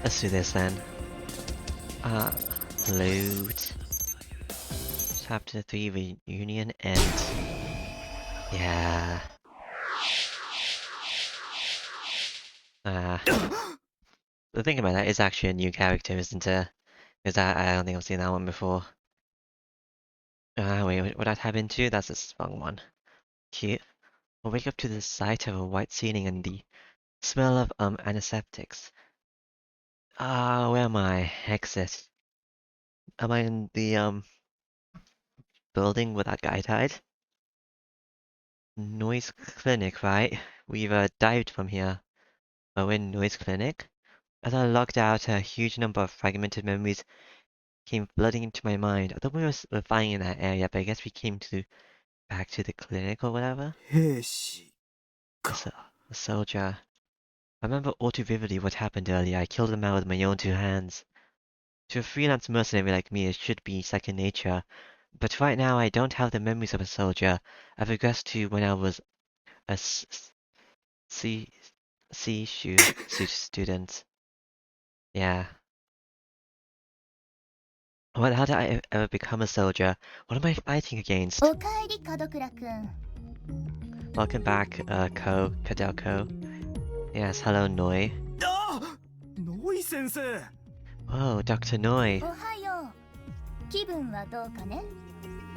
let's do this then. Loot. Chapter 3 reunion and yeah. The thing about that is actually a new character, isn't it? Because I don't think I've seen that one before. Wait, what I tap into? That's the wrong one. Cute. I'll wake up to the sight of a white ceiling and the smell of antiseptics. Where am I? Exit. Am I in the building where that guy died? Noise clinic, right? We've dived from here. Oh, in noise clinic? As I logged out, a huge number of fragmented memories came flooding into my mind. I thought we were fine in that area, but I guess we came back to the clinic or whatever. The soldier. I remember all too vividly what happened earlier. I killed a man with my own two hands. To a freelance mercenary like me, it should be second nature. But right now, I don't have the memories of a soldier. I've regressed to when I was a student. Yeah. Well, how did I ever become a soldier? What am I fighting against? Welcome back, Kadelko. Yes, hello, Noi. Noi-sensei! Whoa, Dr. Noi.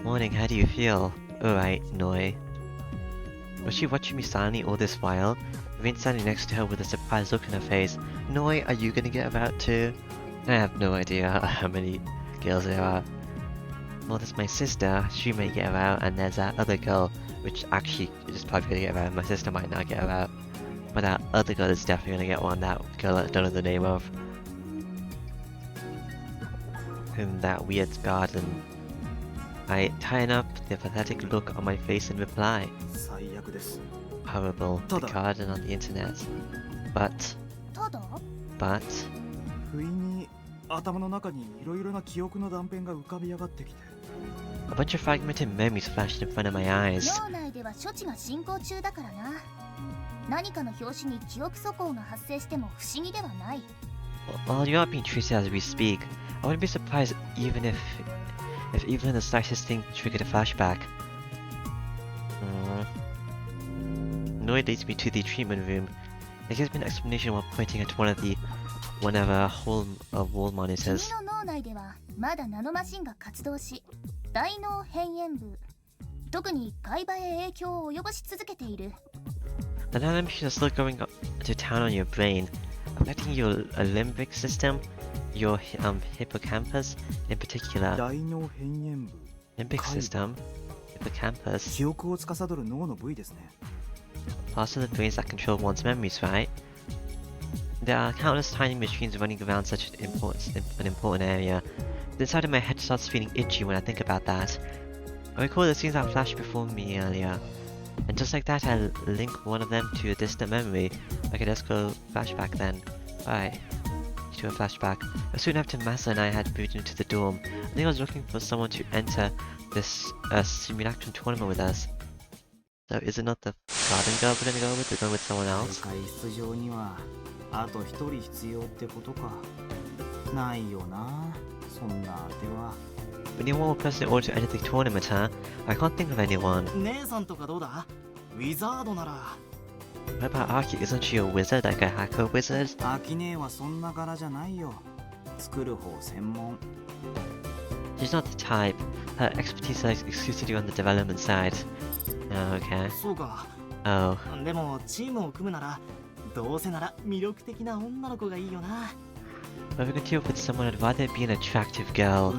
Morning, how do you feel? Alright, Noi. Was she watching me silently all this while? I've been standing next to her with a surprised look on her face. Noi, are you gonna get about too? I have no idea how many girls there are. Well, there's my sister, she may get her out, and there's that other girl, which actually is probably gonna get her out. My sister might not get her out. But that other girl is definitely gonna get one, that girl I don't know the name of. In that weird garden. I tighten up the pathetic look on my face in reply. Horrible, the garden on the internet. But... A bunch of fragmented memories flashed in front of my eyes. Well, you're not being treated as we speak. I wouldn't be surprised even if even the slightest thing triggered a flashback. Noi leads me to the treatment room. It gives me an explanation while pointing at one of our wall monitors. The nano machines are still going to town on your brain, affecting your limbic system, your hippocampus in particular. Limbic system? Hippocampus? Parts of the brains that control one's memories, right? There are countless tiny machines running around such an important area. The inside of my head starts feeling itchy when I think about that. I recall the scenes that flashed before me earlier. And just like that, I link one of them to a distant memory, like a disco flashback then. Right. To a flashback. Soon after Masa and I had moved into the dorm, I think I was looking for someone to enter this simulacrum tournament with us. So is it not the garden girl we're gonna go with? We're going with someone else? We need one more person in order to enter the tournament, huh? I can't think of anyone. What about Aki? Isn't she a wizard, like a hacker wizard? She's not the type. Her expertise lies exclusively on the development side. Oh, okay. Oh. But if we can team up with someone, I'd rather it be an attractive girl.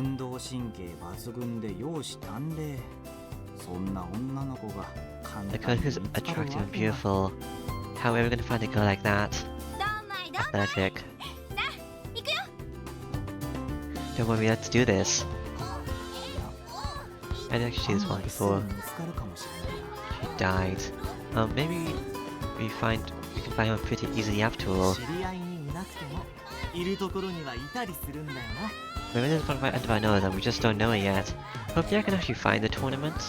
A girl who's attractive and beautiful. How are we gonna find a girl like that? Athletic. Don't worry, let's do this. I didn't actually see this one before. She died. Maybe we can find her pretty easily after all. Maybe there's one right under our nose and we just don't know it yet. Hopefully I can actually find the tournament.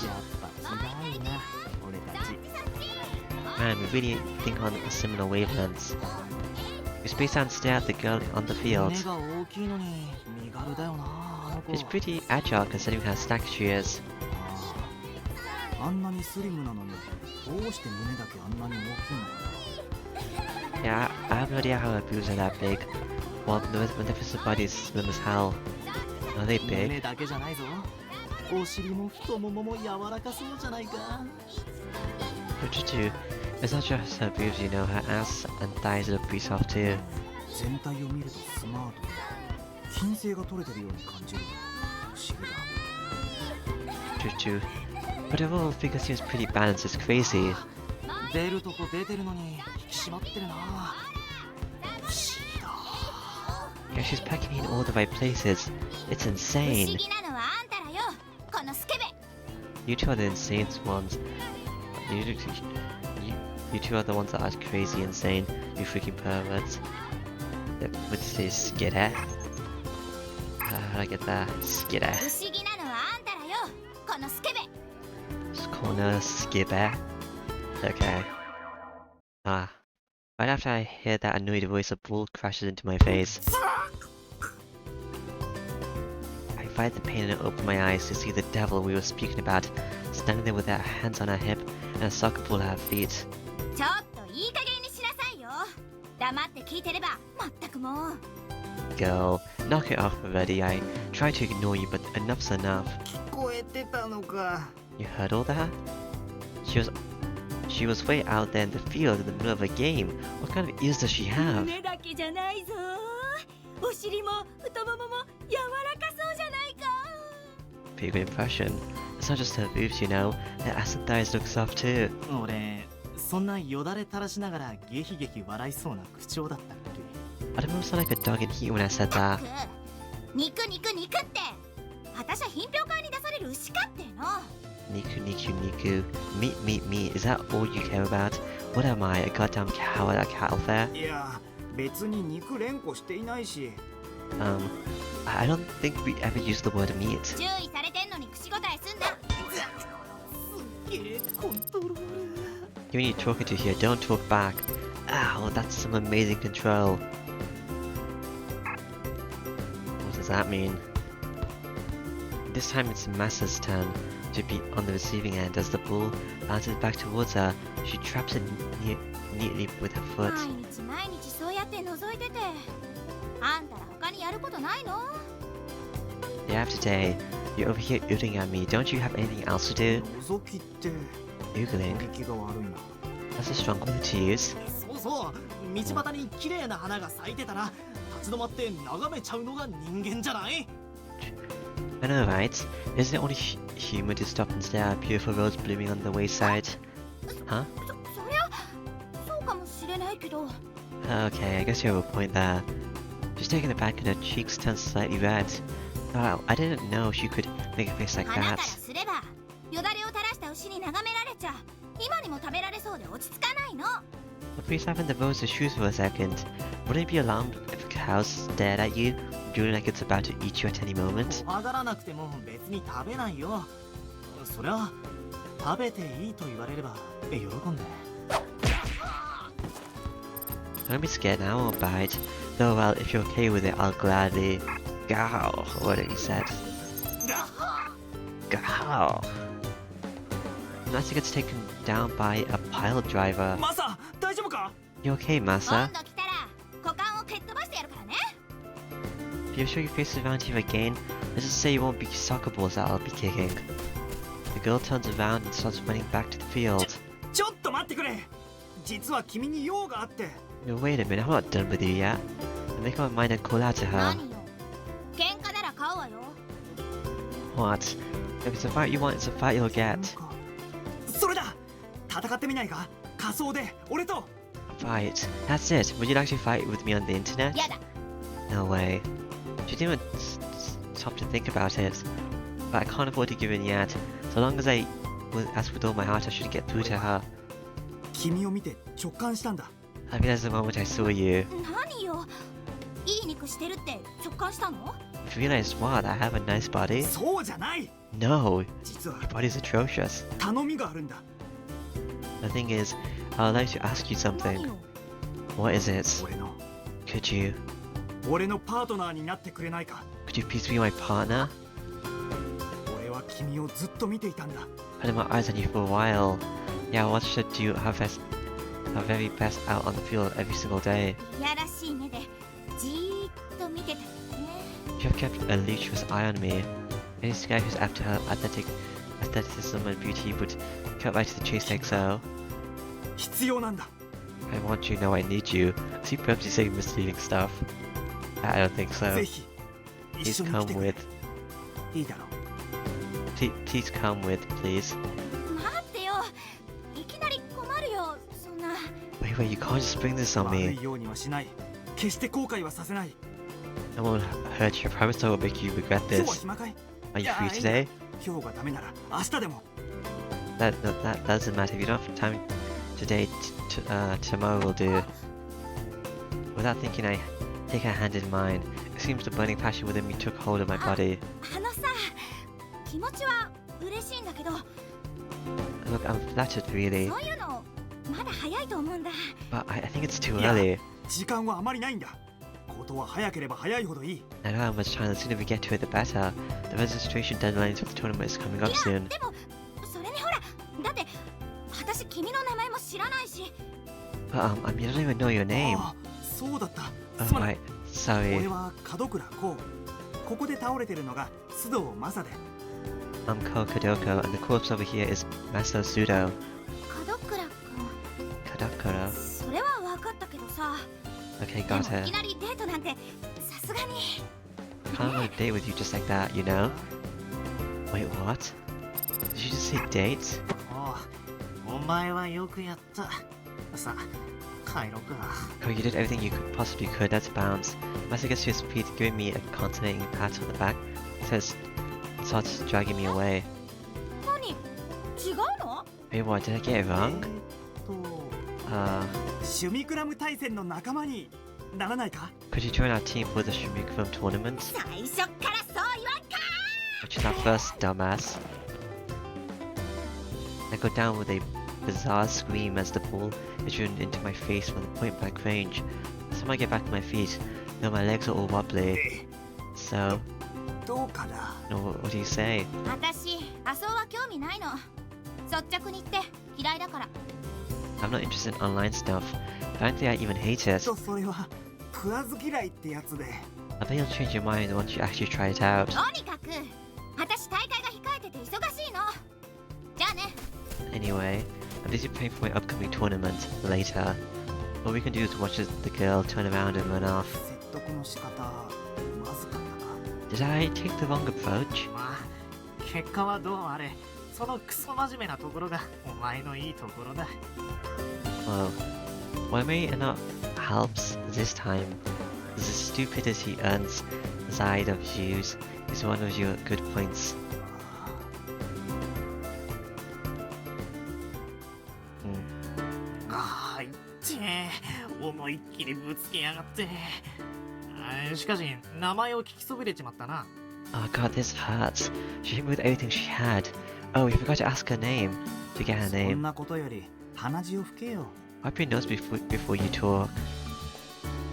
Man, we really think on similar wavelengths. You space out and stare at the girl on the field. 目が大きいのに身軽だよなあの子。 She's pretty agile considering how stacked she is. あんなにスリムなのにどうして胸だけあんなに大きいのかな。 Yeah, I have no idea how her boobs are that big. Well, the magnificent body is slim as hell. Are they 胸 big? だけじゃないぞ。お尻も太ももも柔らかそうじゃないか。 Too. It's not just her boobs, you know, her ass and thighs look pretty soft too. 全体を見るとスマートで均整が取れてるように感じる。不思議だ。 Too. But the overall figure seems pretty balanced, it's crazy. 出るとこ出てるのに引き締まってるな。不思議だ。 Yeah, she's packing in all the right places. It's 不思 insane. 議なのはあんたらよ、このスケベ。 You two are the insane ones. You two are the ones that are crazy insane. You freaking perverts. Would you say skidder? How do I get that? Skidder. 不思議なのはあんたらよ、このスケベ。 Just calling her skibber. Okay. Right after I hear that annoyed voice, a ball crashes into my face. I fight the pain and open my eyes to see the devil we were speaking about, standing there with her hands on her hip and a soccer ball at her feet. ちょっといい加減にしなさいよ。黙って聞いてれば、まったくもう。 Girl, knock it off already. I tried to ignore you, but enough's enough. 聞こえてたのか。 You heard all that? She was way out there in the field in the middle of a game. What kind of ears does she have? 胸だけじゃないぞ。お尻も太ももも柔らかそうじゃないか。 Pretty good impression. It's not just her boobs, you know. Her ass and thighs look soft too. 俺そんなよだれ垂らしながらゲヒゲヒ笑いそうな口調だったっけ。 I don't sound like a dog in heat when I said that. 肉肉肉って。私は品評会に出される牛かっての。 Niku. Meat. Is that all you care about? What am I, a goddamn cow at a cattle fair? いや別に肉連呼していないし。I don't think we ever used the word meat. 注意されてんのに口答えすんな。すっげえコントロール。 You need talking to here, don't talk back. Ow, that's some amazing control. What does that mean? This time it's Masa's turn to be on the receiving end as the ball bounces back towards her. She traps it neatly with her foot. 毎日そうやって覗いてて。あんたら他にやることないの？ Yeah, today, you're over here oogling at me. Don't you have anything else to do? 覗きって Oogling? 気が悪いな。 That's a strong word to use. そうそう、道端に綺麗な花が咲いてたら立ち止まって眺めちゃうのが人間じゃない？ I know, right? Isn't it only human to stop and stare at beautiful rose blooming on the wayside? Huh? そりゃそうかもしれないけど。 Okay, I guess you have a point there. She's taken aback and her cheeks turn slightly red. Wow, I didn't know she could make a face like 花から that. すればよだれを垂らした牛に眺められちゃ今にも食べられそうで落ち着かないの。 But please happen to rose the shoes for a second. Wouldn't it be alarmed if a cow stared at you, doing like it's about to eat you at any moment? 怖がらなくても別に食べないよ。そりゃ食べていいと言われれば喜んで。 Don't be scared now, I'll bite. Though, well, if you're okay with it, I'll gladly... Gow, whatever you said. Gow. Masa gets taken down by a pile driver. マサ、大丈夫か？ You okay, 今 Masa? 度来たら股間を蹴っ飛ばしてやるからね。 If you're sure your face is around here again, let's just say you won't be soccer balls that I'll be kicking. The girl turns around and starts running back to the field. ちょっと待ってくれ。実は君に用があって。 No, wait a minute, I'm not done with you yet. I make up my mind and call out to her. 何よ。喧嘩なら買うわよ。 What? If it's a fight you want, it's a fight you'll get. それだ。戦ってみないか？仮想で俺と。 Fight. That's it. Would you like to fight with me on the internet? やだ。 No way. She didn't even stop to think about it. But I can't afford to give in yet. So long as I will ask with all my heart, I should get through to her. 君を見て直感したんだ。 I realized the moment I saw you. 何よ。いい肉してるって直感したの？ You realized what? I have a nice body? そうじゃない。 No, 実は your body's atrocious. 頼みがあるんだ。 The thing is, I would like to ask you 何 something. よ。 What is it? 俺の Could you? 俺のパートナーになってくれないか。 Could you please be my partner? 俺は君をずっと見ていたんだ。 I had my eyes on you for a while. Yeah, I watched you do our very best out on the field every single day. いやらしい目でじーっと見てたよね。 You have kept a lecherous eye on me. Any guy who's after her athleticism and beauty would cut right to the chase like so. 必要なんだ。 I want you, now I need you. Is he purposely saying misleading stuff? I don't think so. ぜひ一 Please 緒に来 come てくれ。 with. いいだろう。 Please come with, please. 待ってよ、いきなり困るよ、そんな。 Wait, you can't just spring this on 悪 me. いようにはしない。決して後悔はさせない。 I won't hurt you. I promise I won't make you regret 今日は this. 暇かい？ Are you いや free いいんだ。 today? 今日がダメなら明日でも。 That doesn't matter. If you don't have time today, tomorrow will do. Without thinking, I take her hand in mine. It seems the burning passion within me took hold of my body. あのさ、気持ちは嬉しいんだけど、 Look, I'm flattered, really, そういうのまだ早いと思うんだ。 but I think it's too Yeah. early. 時間はあまりないんだ。ことは早ければ早いほどいい。 I don't have much time. The sooner we get to it, the better. The registration deadline for the tournament is coming up いや、 soon. でもそれにほら、だって私君の名前も知らないし。 But you don't even know your name. ああ、そうだった。 Oh, すまない。 right. 俺 Sorry. は門倉こう。ここで倒れてるのが須藤正で。 I'm Ko Kodoko, and the corpse over here is Maso Sudo. 門倉君、 Kodokoro. それは分かったけどさ。 Okay, でも got い her. きなりデートなんてさすがに。 Can't go on a date with you just like that, you know? Wait, what? Did you just say date? お前はよくやった。さあ、帰ろうか。 Oh, you did everything you possibly could. Let's bounce. Master gets to his feet, giving me a consonating pat on the back. Starts dragging me away. 何？違うの？ Wait, what? Did I get it wrong? シュミクラム対戦の仲間にならないか？ Could you join our team for the Shimikfilm tournament? 最初からそう言わんか。 Which is not first, dumbass. I go down with a bizarre scream as the ball is driven into my face from the point blank range. Somehow I get back to my feet, though my legs are all wobbly. So, どうかな。 what do you say? 私、麻生は興味ないの。率直に言って嫌いだから。 I'm not interested in online stuff. Frankly, I even hate it. それは食わず嫌いってやつで。 I bet you'll change your mind once you actually try it out. とにかく、私大会が控えてて忙しいの。じゃあね。 Anyway, I'm busy preparing for my upcoming tournament later. All we can do is watch the girl turn around and run off. 説得の仕方まずかったか。 Did I take the wrong approach? まあ、結果はどうあれ、そのクソ真面目なところがお前のいいところだ。Well, what may not helps this time is the stupidity earns side of Jews is one of your good points. Hmm. ああ、いって思いっきりぶつけやがって。しかし、名前を聞きそびれちまったな。Oh god, this hurts. She hit me with everything she had. Oh, we forgot to ask her name. To get her そん name. なことより鼻血を拭けよ。 Wipe your nose before you talk.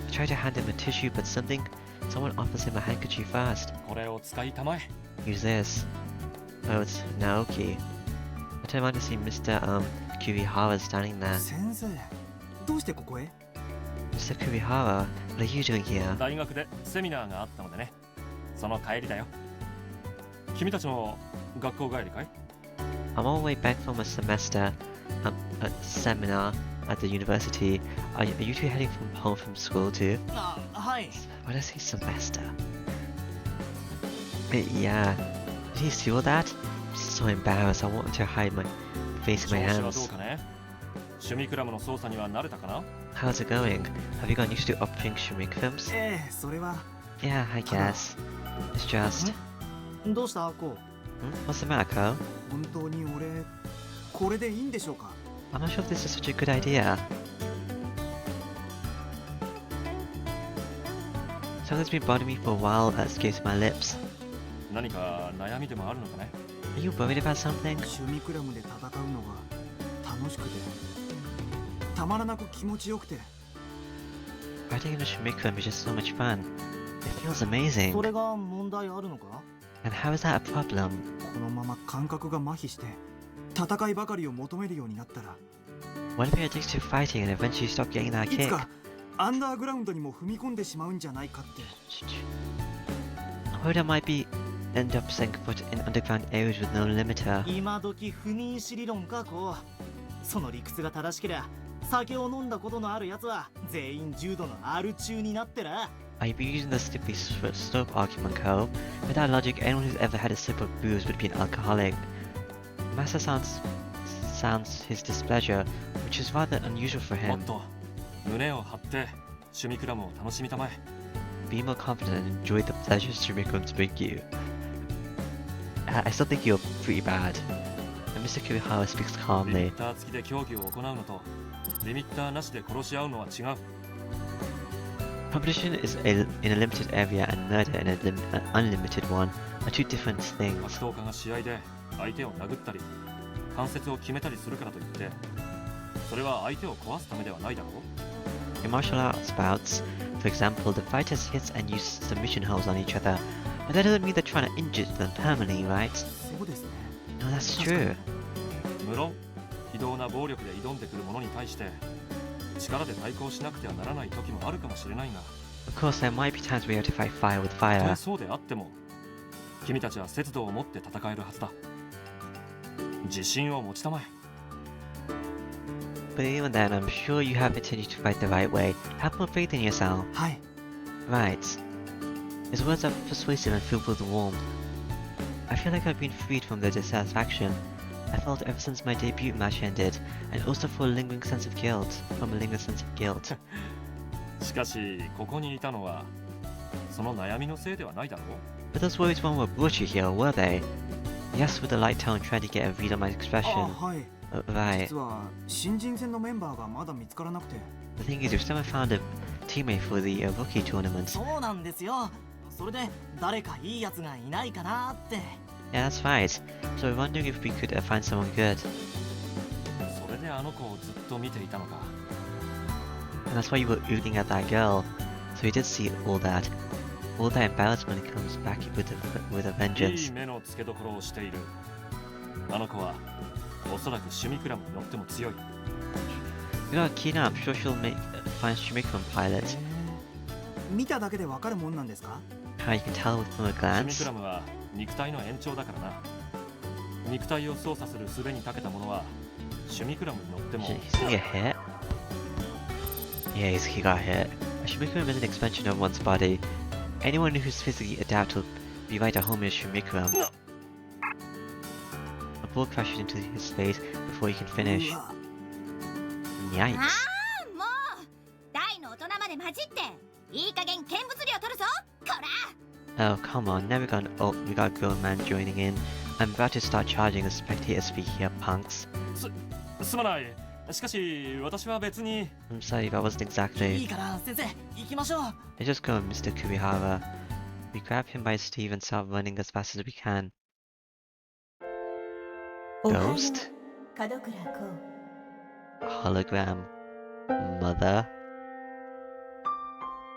I tried to hand him a tissue, but someone offers him a handkerchief first. これを使いたまえ。 Use this. Oh, it's Naoki. I turned around to see Mr. Kurihara standing there. 先生、どうしてここへ？ Mr. Kurihara, what are you doing here? 大学でセミナーがあったのでね。その帰りだよ。君たちも学校帰りかい？ I'm on my way back from a seminar at the university. Are you two heading home from school too? あ、はい。 Why did I say semester? Yeah. Did you see all that? I'm so embarrassed. I wanted to hide my face in my 調子はどう hands. かね？趣味クラブの操作には慣れたかな？ How's it going? Have you gotten used to upping Shumik films? ええ、それは。 Yeah, I guess. It's just... どうしたこ What's the matter, Ko? 本当に俺これでいいんでしょうか？ I'm not sure if this is such a good idea. Something's been bothering me for a while that escapes my lips. 何か悩みでもあるのかね？ Are you worried about something? 趣味クラブで戦うのが楽しくてたまらなく気持ちよくて Fighting in a Shimikum is just so much fun. It feels amazing. それが問題あるのか？ And how is that a problem? このまま感覚が麻痺して戦いばかりを求めるようになったら、 What if you're addicted to fighting and eventually stop getting that いつ kick? かアンダーグラウンドにも踏み込んでしまうんじゃないかって。 Or there might be end up setting foot in underground areas with no limiter. 今時不妊死理論かこう。その理屈が正しけりゃ酒を飲んだことのあるやつは全員重度のアル中になってら。 Are you using the slippery slope argument, Ko? With that logic, anyone who's ever had a sip of booze would be an alcoholic. Master sounds his displeasure, which is rather unusual for もっ him. と胸を張って趣味クラブを楽しみたまえ。 Be more confident and enjoy the pleasures Shimikum's bring you. I still think you're pretty bad. And Mr. Kurihara speaks リミ calmly. ッター付きで競技を行うのとリミッターなしで殺し合うのは違う。 Competition is in a limited area and murder in an unlimited one are two different 格 things. 闘家が試合で相手を殴ったり関節を決めたりするからといってそれは相手を壊すためではないだろう。 In martial arts bouts, for example, the fighters hit and use submission holds on each other, but that doesn't mean they're trying to injure them permanently, right? そうですね。 No, that's true. 無論非道な暴力で挑んでくる者に対して力で対抗しなくてはならない時もあるかもしれないが、 Of course, there might be times where you have to fight fire with たと fire. えそうであっても君たちは節度を持って戦えるはずだ。自信を持ちたまえ。 But even then, I'm sure you have intention to fight the right way. Have more faith in yourself. はい。 Right. His words are persuasive and filled with warmth. I feel like I've been freed from the dissatisfaction I felt ever since my debut match ended, and also from a lingering sense of guilt. しかしここにいたのはその悩みのせいではないだろう。 But those worries won't brought you here, were they? Yes, with a light tone trying to get a read on my あ expression. はい。 Right. 実は新人戦のメンバーがまだ見つからなくて。 The thing is, we've still found a teammate for the rookie tournament. そうなんですよ。それで誰かいいやつがいないかなって。 Yeah, that's right. So we're wondering if we could find someone good. それであの子をずっと見ていたのか。 And that's why you were oogling at that girl. So you did see all that. All that embarrassment comes back with a いい vengeance. 目の付けどころをしている。あの子はおそらく趣味クラブに乗っても強い。 You know, Kina, I'm sure she'll find Shimiku pilot. 見ただけでわかるもんなんですか？ How you can tell from a 趣味 glance. クラブは肉体の延長だからな。肉体を操作する術に長けた者は趣味クラブに乗っても He's gonna get hit. Yeah, he got hit. A Shimikuram is an expansion of one's body. Anyone who's physically adept will be right at home in Shimikuram. A ball crashes into his face before he can finish. うわ Yikes. ああもう大の大人まで混じっていい加減見物料取るぞこら Oh, come on, now we got a grown man joining in. I'm about to start charging the spectators fee here, punks. すまない。しかし私は別に。 I'm sorry, that wasn't い exactly. いから先生行きましょう。 Let's just go, Mr. Kurihara. We grab him by his sleeve and start running as fast as we can. Ghost? 門倉光 Hologram. Mother.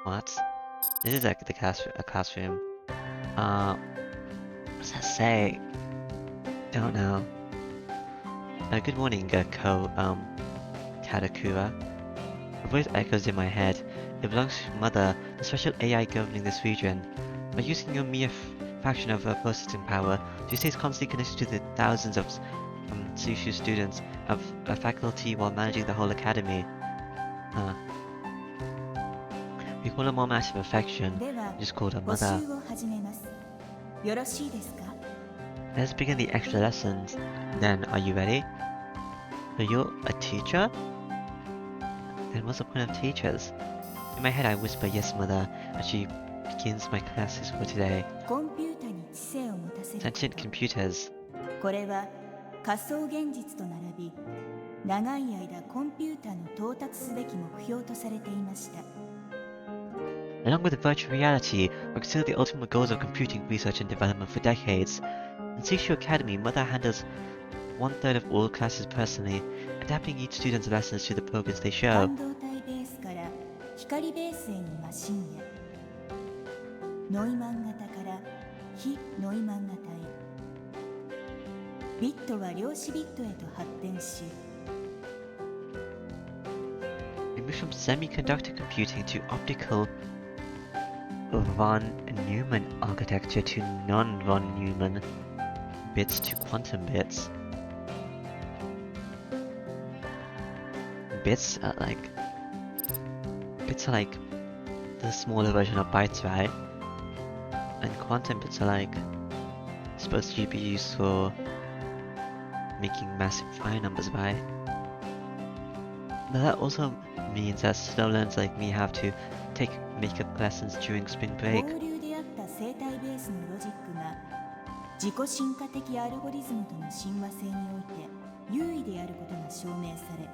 What? This is like a classroom. What's that say? Don't know. Good morning, Tadakura. A voice echoes in my head. It belongs to Mother, the special AI governing this region. By using your mere fraction of her processing power, she stays constantly connected to the thousands of Tsushu students of a faculty while managing the whole academy. We call her Mom out of affection. では Just called her 募 Mother. 集を始めますよろしいですか Let's begin the extra lessons. Then, are you ready? So you're a teacher? Then what's the point of teachers? In my head I whisper, yes, Mother, as she begins my classes for today. コンピュータに知性を持たせる Sentient computers. これは仮想現実と並び長い間コンピュータの到達すべき目標とされていました Along with virtual reality, were considered the ultimate goals of computing research and development for decades. In Seishu Academy, Mother handles 1/3 of all classes personally, adapting each student's lessons to the progress they show. 半導体ベースから光ベースへのマシンへ、ノイマン型から非ノイマン型へ、ビットは量子ビットへと発展し、 We move from semiconductor computing to optical von Neumann architecture to non-von Neumann bits to quantum bits. Bits are like the smaller version of bytes, right? And quantum bits are like supposed to be used for making massive prime numbers, right? But that also means that slow learners like me have to take makeup lessons during spring 合 break. 流であった生体ベースのロジックが自己進化的アルゴリズムとの親和性において優位であることが証明され、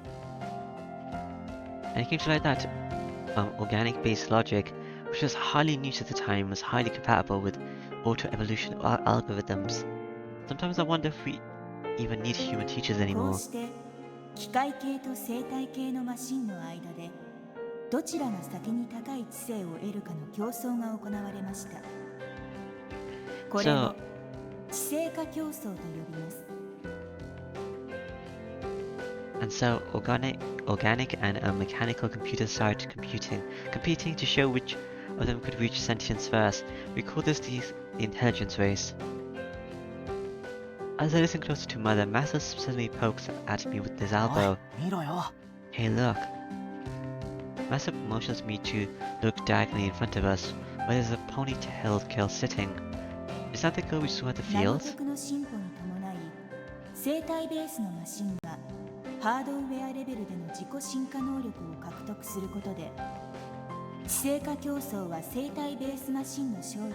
And it came to light that organic-based logic, which was hardly new to the time, was highly compatible with auto-evolution algorithms. Sometimes I wonder if we even need human teachers こ anymore. うして機械系と生態系のマシンの間でどちらが先に高い知性を得るかの競争が行われました。これを知性化競争と呼びます。 And so organic and mechanical computers started competing to show which of them could reach sentience first. We call this the intelligence race. As I listen closer to Mother, Master suddenly pokes at me with his おい elbow. 見ろよ。 Hey, look. Master motions me to look diagonally in front of us, where there's a ponytailed girl sitting. Is that the girl we saw at the ナノ field? テクの進歩に伴い生体ベースのマシンがハードウェアレベルでの自己進化能力を獲得することで、知性化競争は生体ベースマシンの勝利に。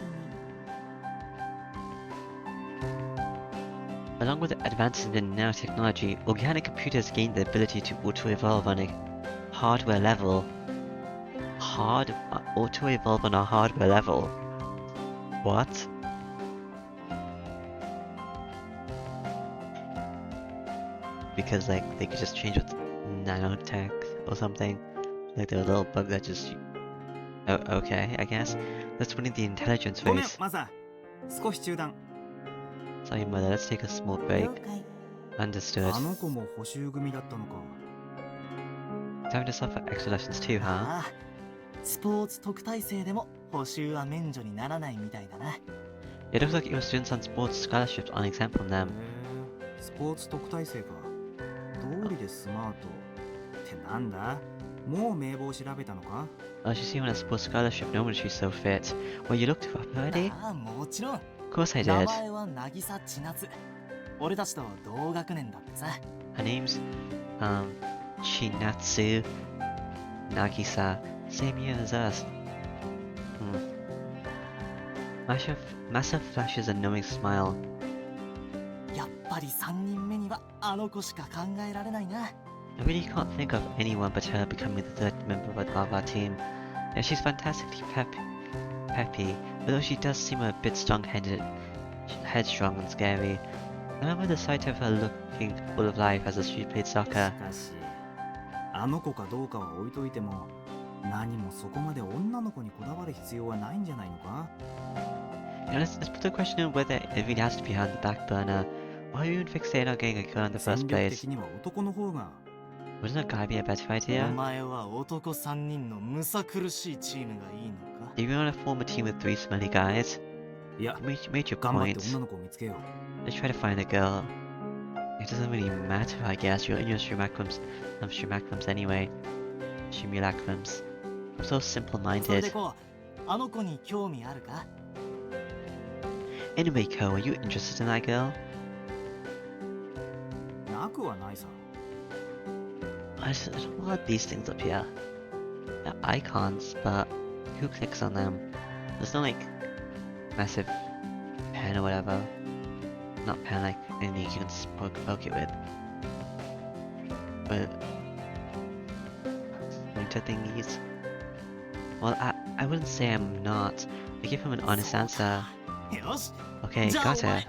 Along with the advances in nanotechnology, organic computers gained the ability to auto-evolve on a hardware level. Auto-evolve on a hardware level? What? Because like they could just change with nanotech or something. Like there was a little bug that just... Oh, okay, I guess. That's winning the intelligence ごめん race. マザー、少し中断。 Sorry, mother, let's take a small 了 break. 解。 Understood. あの子も補習組だったのか。 Time to suffer extra lessons too, huh? ああ、スポーツ特待生でも補習は免除にならないみたいだな。 It looks like your students on sports scholarships aren't exempt from へ them. え、スポーツ特待生か。道理でスマート。ってなんだ、もう名簿を調べたのか。 Oh, you see on a sports scholarship, no wonder she's so fit. Well, you looked her up already? ああ、もちろん。 Of course I 名 did. 前は渚千夏。俺たちと同学年だってさ。 Her name's, Chinatsu Nagisa. Same year as us. Masa flashes a knowing smile. やっぱり3人目にはあの子しか考えられないな。 I really can't think of anyone but her becoming the third member of our team. Yeah, she's fantastically peppy, although she does seem a bit strong-headed, headstrong and scary. I remember the sight of her looking full of life as she played し soccer. かし、あの子かどうかは置いといても、何もそこまで女の子にこだわる必要はないんじゃないのか。 You know, let's put the question on whether it really has to be her on the back burner. Why are you even fixated on getting a girl in the 戦 first 力 place? 的には男の方が。 Wouldn't a guy be a better お idea? 前は男3人のむさ苦しいチームがいいのか。 Do you want to form a team with 3 smelly guys? いや、 You made your 頑張って points. 女の子を見つけよう。 Let's try to find a girl. It doesn't really matter, I guess. You're in your shrimacrums anyway. Shimulacrums. I'm so それ simple-minded. でこう、あの子に興味あるか？ Anyway, Ko, are you interested in that girl? なくはないさ。 I just don't want these things up here. They're icons, but who clicks on them? There's no like massive pen or whatever. Not pen like anything you can poke it with. But pointer thingies. Well, I wouldn't say I'm not. I give him an honest answer. よし、 Okay, じゃあ got お her. 前、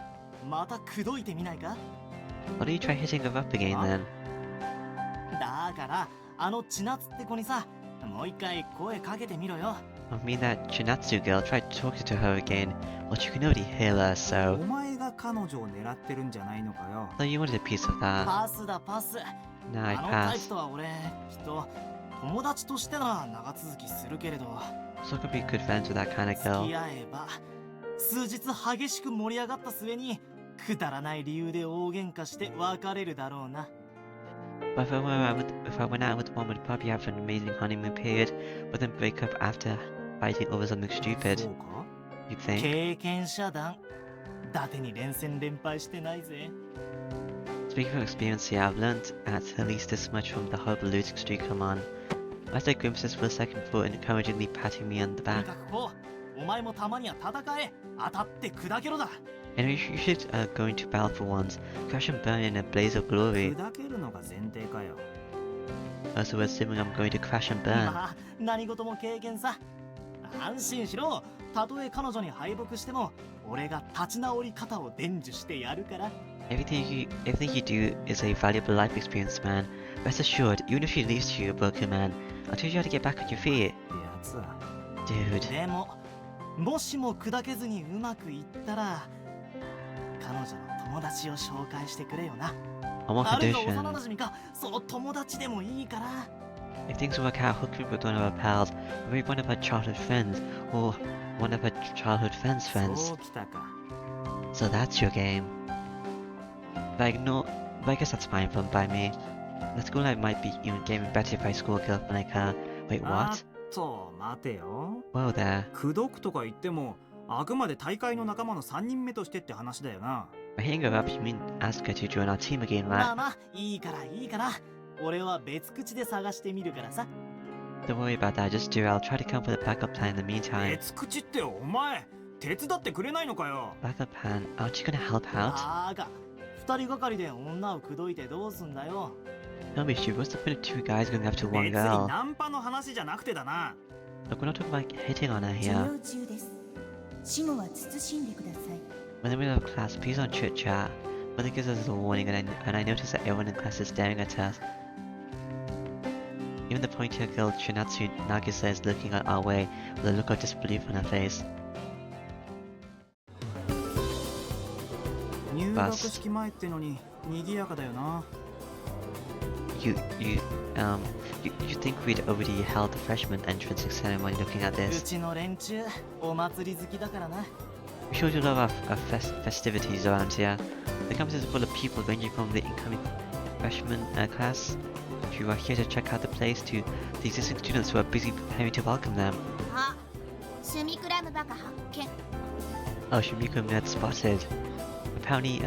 また口説いてみないか？ Why don't you try hitting her up again Huh? then? だから、あの千夏って子にさ、もう一回声かけてみろよ。 I mean that Chinatsu girl tried talking to her again, but you can already hear her, お so... 前が彼女を狙ってるんじゃないのかよ。 So you wanted a piece of that. パスだパス。 No, I あのタイ passed. プとは俺きっと友達としてなら長続きするけれど、 So I could be good friends with that kind of 付 girl. き合えば数日激しく盛り上がった末にくだらない理由で大喧嘩して別れるだろうな。 But if I went out with one, we'd probably have an amazing honeymoon period, but then break up after fighting over something そ stupid. うか？ You think? 経験者団伊達に連戦連敗してないぜ。 Speaking from experience here, I've learned at least this much from the horrible losing streak I'm on. I said glimpses for a second thought, encouragingly patting me on the とに back. かくこう、お前もたまには戦え、当たって砕けろだ。 Anyway, you should go into battle for once, crash and burn in a blaze of glory. 砕けるのが前提かよ。 Also, assuming I'm going to crash and burn. まあ何事も経験さ。安心しろ。たとえ彼女に敗北しても、俺が立ち直り方を伝授してやるから。 Everything you do is a valuable life experience, man. Rest assured, even if she leaves you a broken man, I'll teach you how to get back on your feet. ってやつは。 Dude. でも、もしも砕けずにうまくいったら、彼女の友達を紹介してくれよな。 On one あるいは幼 condition. 馴染か、その友達でもいいから。 If things work out, hook me with one of our pals, or maybe one of our childhood friends, or one of our childhood friends' そ friends. うきたか。 So that's your game. But I guess that's fine by me. The school life might be even getting better if I score a girlfriend like her. Wait, あ what? っと、待てよ。 Whoa there. 口説くとか言っても、あくまで大会の仲間の3人目としてって話だよな。 By hitting her up, you mean ask her to join our team again, ま right? あまあ、いいからいいから。俺は別口で探してみるからさ。 Don't worry about that, just do. I'll try to come up with a backup plan in the meantime. 別口ってお前、手伝ってくれないのかよ。 Backup plan? Aren't you gonna help out? あが、二人がかりで女を口説いてどうすんだよ。 No, Michi, what's the point of two guys going after 別 one に girl? ナンパの話じゃなくてだな。 Look, we're not talking about hitting on her 授 here. 業中です。死後は慎んでください。 When in the middle of class, please don't chit chat. Mother gives us a warning, and I notice that everyone in class is staring at us. Even the pointy girl Chinatsu Nagisa is looking our way with a look of disbelief on her face. 入学式前ってのに賑やかだよな。 You think we'd already held the freshman entrance ceremony looking at う this? ちの連中、お祭り好きだからな。 We sure do love our festivities around here. The campus is full of people ranging from the incoming freshman class who are here to check out the place to the existing students who are busy preparing to welcome them. あ、シュミクラムバカ発見。 Oh, Shimiko nerd spotted. Apparently,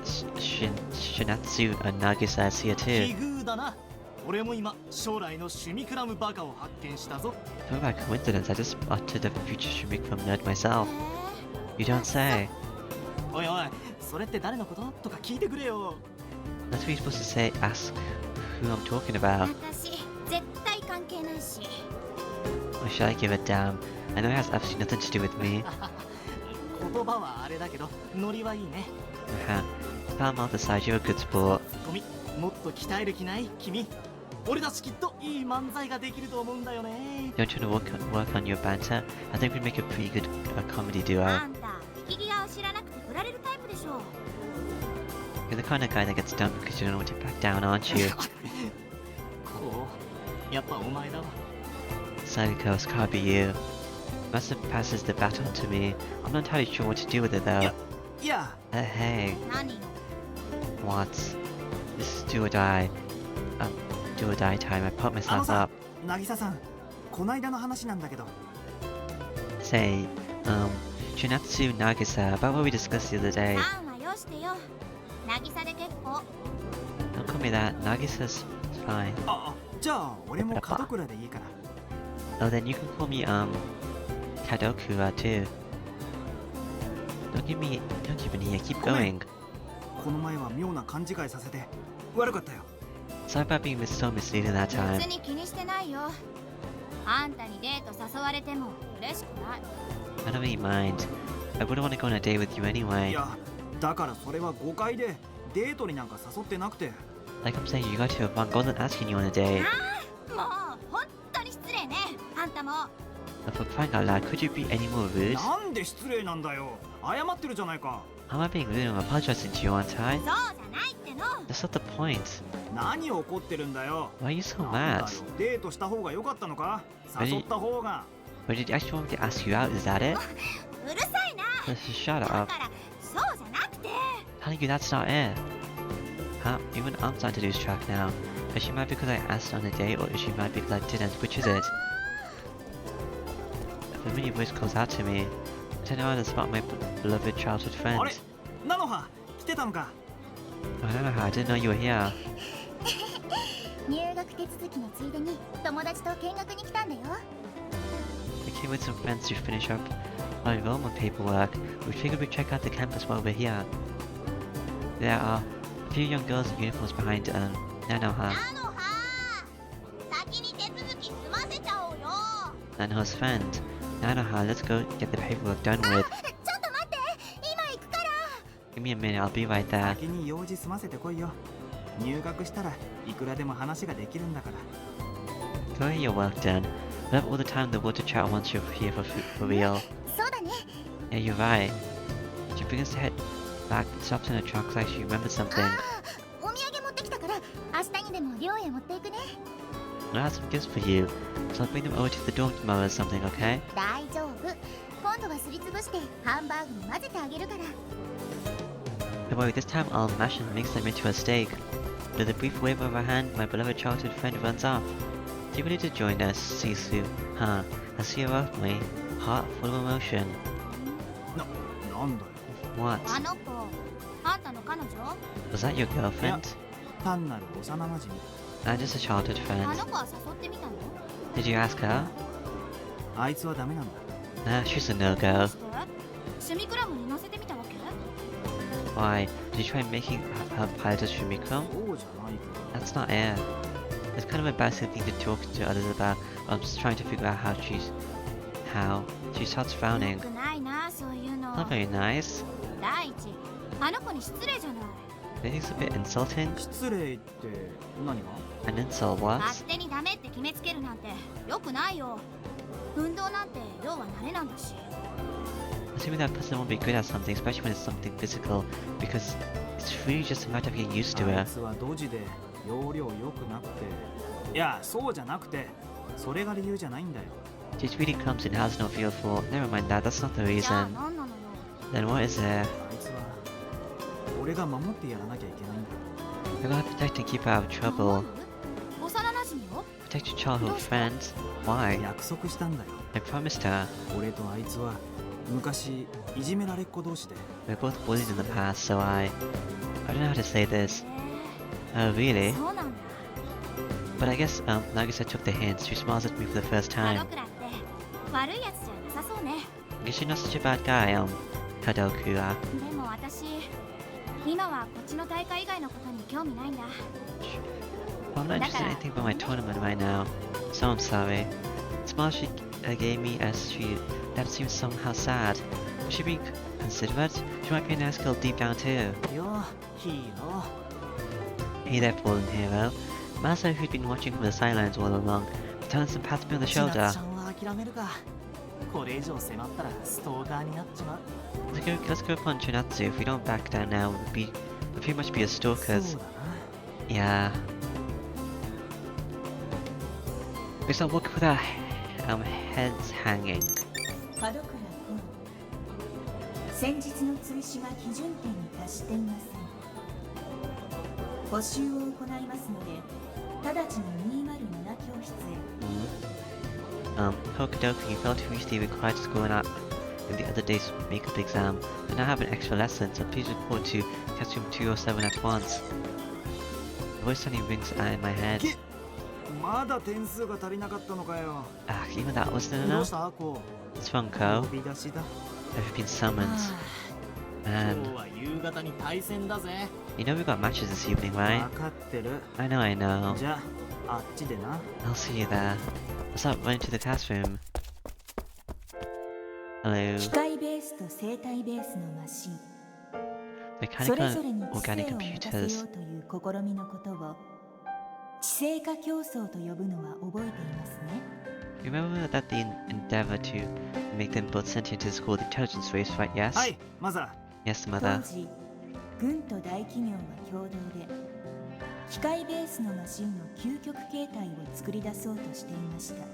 Shinatsu Nagisa is here 奇 too. 遇だな。俺も今、将来のシュミクラムバカを発見したぞ。 Talk about coincidence, I just spotted a future Shimiko nerd myself. へ You don't say. おいおい、それって誰のこととか聞いてくれよ。 That's what you're supposed to say, ask who I'm talking え、 about. 私絶対関係ないし。 Or should I give a damn? I know it has absolutely nothing to do with me. 言葉はあれだけど、ノリはいいね。 Foul mouth aside, you're a good sport. ツッコミ、もっと鍛える気ない君。俺たちきっといい漫才ができると思うんだよね。 Don't you want to work on your banter? I think we'd make a pretty good comedy duo. あんた、引き際を知らなくて振られるタイプでしょ。 You're the kind of guy that gets dumped because you don't know when to back down, aren't you? こう、やっぱお前だわ。 Psychos, can't be you. Master passes the baton to me. I'm not entirely sure what to do with it though. いや、 Hey, 何？ what? This is do or die. Do or die time. I put あの myself さ up.、渚さん、こないだの話なんだけど、 Say, Chinatsu Nagisa, about what we discussed the other day. さんはよしてよ。渚で結構。 Don't call me that. Nagisa's fine. あ、じゃあ俺も門倉でいいから。 Oh, then you can call me, Kadoku, too. Don't give me an ear. Keep going. この前は妙な勘違いさせて悪かったよ。 Sorry about being so misleading that time. 別に気にしてないよ。あんたにデート誘われても嬉しくない。 I don't really mind. I wouldn't want to go on a date with you い anyway. や、だからそれは誤解でデートになんか誘ってなくて。 Like I'm saying, you got to have fun. Wasn't asking you on a date. も。 For crying out loud, could you be any more rude? なんで失礼なんだよ。謝ってるじゃないか。 How am I being rude? I'm apologizing to you, aren't I? そうじゃないっての。 That's not the point. 何怒ってるんだよ。 Why are you so なんだ mad? よ、デートした方が良かったのか。誘った方が。 But did you actually want me to ask you out? Is that it? うるさいな。 Just shut だ up. からそうじゃなくて。 Telling you that's not it. Huh? Even I'm starting to lose track now. Is she mad because I asked on a date, or is she mad because I didn't? Which is it? A familiar voice calls out to me. I don't know how to spot my beloved childhood friend. あれ、菜の葉、来てたのか。 I don't know how. I didn't know you were here. 入学手続きのついでに友達と見学に来たんだよ。 I came with some friends to finish up our enrollment paperwork. We figured we'd check out the campus while we're here. There are a few young girls in uniforms behind Nanoha 菜の葉、先に手続き済ませちゃおうよ。 and her friend. Nanoha, let's go get the paperwork done with. ちょっと待って、今行くから。 Give me a minute, I'll be right there. 先に用事済ませてこいよ。入学したらいくらでも話ができるんだから。 Go get your work done. We'll have all the time in the world to chat once you're here for real. そうだね。 Yeah, you're right. She begins to head back, stops in her trunk like she remembered something. お土産持ってきたから明日にでも寮へ持っていくね。 I have some gifts for you, so I'll bring them over to the dorm tomorrow or something, okay? 大丈夫。今度はすりつぶしてハンバーグに混ぜてあげるから。 Don't worry, this time I'll mash and mix them into a steak. With a brief wave of her hand, my beloved childhood friend runs off. Do you ready to join us, Sisu? Huh? I see her off me, heart full of emotion. なんだよ。 What? あの子、あんたの彼女？ Was that your girlfriend? 単なる幼馴染。 I'm just a childhood あ friend. の子は誘ってみたの？ Did you ask her? あいつはダメなんだ。 Nah, she's a どう no-go. して？趣味クラブに乗せてみたわけ？ Why? Did you try making her pilot a Shumiko? そうじゃないけど。 That's not air. It's kind of an embarrassing thing to talk to others about. I'm just trying to figure out how. She starts よ frowning. くないな、そういうの。 Not very nice. 第一、あの子に失礼じゃない。 I think it's a bit insulting. 失礼って何が？ An insult, what? 勝手にダメって決めつけるなんてよくないよ。運動なんて要は慣れなんだし。 Assuming that person won't be good at something, especially when it's something physical, because it's really just a matter of getting used to あい it. つはドジで容量良くなくて。いや、そうじゃなくて、それが理由じゃないんだよ。 She's really clumsy and has no feel for. Never mind that, that's not the じゃあ reason. 何なのよ。 Then what is there? あいつは俺が守ってやらなきゃいけないんだ。 You're gonna protect and keep her out of trouble. 幼馴染よ。 Protect your childhood friends? Why? 約束したんだよ。 I promised her. 俺とあいつは昔いじめられっ子同士で。 We're both bullied in the past, so I don't know how to say this. へ Oh, really? え、そうなんだ。 But I guess, Nagisa took the hint. She smiles at me for the first あ time. のくらって悪いやつじゃなさそうね。 I guess you're not such a bad guy, Kadoku. でも私、今はこっちの大会以外のことに興味ないんだ。 Well, I'm not interested in anything but my tournament right now, so I'm sorry. The smile she gave me that seems somehow sad. Was she being considerate? She might be a nice girl deep down too. よ、ヒーロー。 Hey there, fallen hero. Masa, who'd been watching from the sidelines all along, turns and pats me on the 千 shoulder. 夏ちゃんは諦めるか。これ以上迫ったらストーカーになっちまう。 Let's go upon Chinatsu. If we don't back down now, we'll pretty much be as そう stalkers. だな。 Yeah. We start walking with our heads hanging. 角倉君、先日の追試が基準点に達していません。補習を行いますので、直ちに207教室へ。Hokudoku, you failed to reach the required score in the other day's makeup exam, but now have an extra lesson, so please report to classroom 207 at once. The voice suddenly rings out in my head. まだ点数が足りなかったのかよ。 Even that wasn't どう enough? したこ It's wrong, う？ Ko. 呼び出しだ。 I've been summoned. 今 Man, 日は夕方に対戦だぜ。 you know we got matches this evening, right? 分かってる。 I know. じゃあ、あっちでな。 I'll see you there. I'll start running to the classroom. Hello. 機械ベースと生体ベースのマシン、そ Mechanical れぞれ and に知性 organic を持たせよ computers. うという試みのことを知性化競争と呼ぶのは覚えていますね。Remember that the endeavor to make them both sentient is called the intelligence race, right? Yes? はい、マザ Yes, 当 mother. 時軍と大企業は共同で機械ベースのマシンの究極形態を作り出そうとしていました。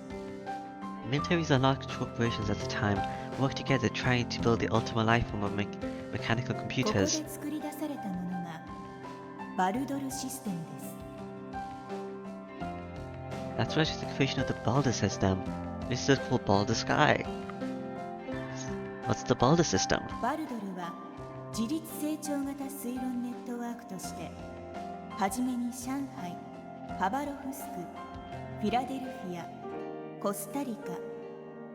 Militaries and large corporations at the time worked together trying to build the ultimate life form of mechanical ここで computers. 作り出されたものがバルドルシステムです。 That's what is the creation of the Baldr system. This is called Baldr Sky. What's the Baldr system? バルドルは自立成長型推論ネットワークとしてはじめに上海、ハバロフスク、フィラデルフィア、コスタリカ、